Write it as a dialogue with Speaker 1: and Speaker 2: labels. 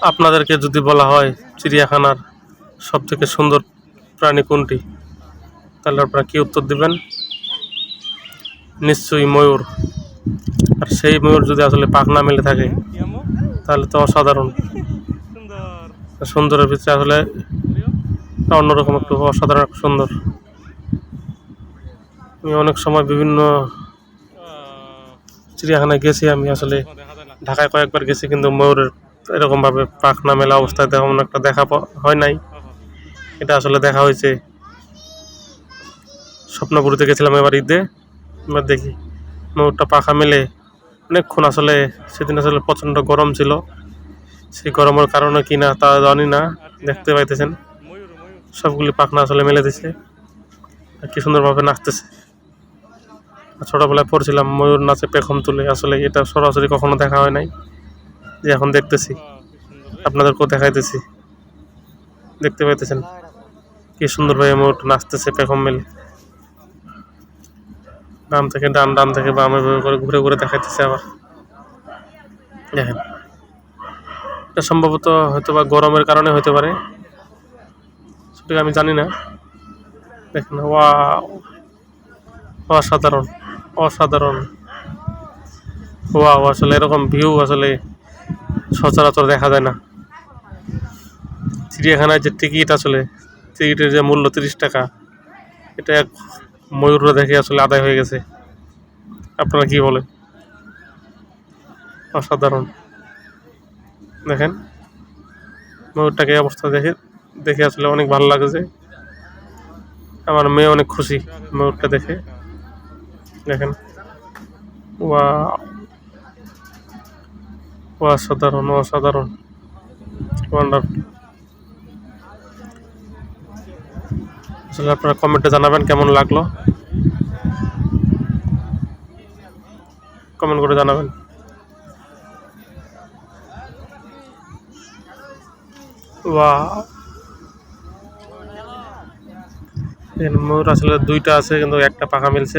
Speaker 1: আপনাদেরকে যদি বলা হয় চিড়িয়াখানার সবথেকে সুন্দর প্রাণী কোনটি, তাহলে আপনারা কি উত্তর দিবেন? নিশ্চয়ই ময়ূর। আর সেই ময়ূর যদি আসলে পাখ না মেলে থাকে তাহলে তো অসাধারণ। সুন্দরের ভিতরে আসলে অন্যরকম একটু অসাধারণ একটু সুন্দর। আমি অনেক সময় বিভিন্ন চিড়িয়াখানায় গেছি, আমি আসলে ঢাকায় কয়েকবার গেছি, কিন্তু ময়ূরের এরকমভাবে পাখ না মেলা অবস্থায় তেমন একটা দেখা হয় নাই। এটা আসলে দেখা হয়েছে স্বপ্নপুরীতে গেছিলাম এবার ঈদে। এবার দেখি ময়ূরটা পাখা মেলে অনেকক্ষণ, আসলে সেদিন আসলে প্রচণ্ড গরম ছিল, সেই গরমের কারণে কিনা তা জানি না, দেখতে পাইতেছেন সবগুলি পাখনা আসলে মেলে দিছে, কি সুন্দরভাবে নাচতেছে। ছোটবেলায় পড়ছিলাম ময়ূর নাচে পেখম তুলে, আসলে এটা সরাসরি কখনো দেখা হয় নাই, যে এখন দেখতেছি, আপনাদেরকেও দেখাইতেছি। দেখতে পাইতেছেন কি সুন্দরভাবে ময়ূরটা নাচতেছে পেখম মেলে, ডান থেকে ডান, ডান থেকে বাম, এভাবে করে ঘুরে ঘুরে দেখাইতেছে। আবার দেখেন, এটা সম্ভবত হয়তো বা গরমের কারণে হতে পারে, সেটা আমি জানি না। দেখেন, ওয়াও, অসাধারণ, অসাধারণ, ওয়াও। আসলে এরকম ভিউ আসলে সচরাচর দেখা যায় না। চিড়িয়াখানায় যে টিকিট, আসলে টিকিটের যে মূল্য 30 টাকা, এটা এক ময়ূররা দেখে আসলে আদায় হয়ে গেছে। আপনারা কি বলেন? অসাধারণ। দেখেন ময়ূরটাকে এই অবস্থা দেখে দেখে আসলে অনেক ভালো লাগছে। আমার মেয়ে অনেক খুশি ময়ূরটা দেখে। দেখেন, ওয়াও, অসাধারণ, অসাধারণ, ওয়ান্ডারফুল। আসলে আপনারা কমেন্টে জানাবেন কেমন লাগলো, কমেন্ট করে জানাবেন। ওয়াও, ময়ূর আসলে দুইটা আছে, কিন্তু একটা পাখা মিলছে।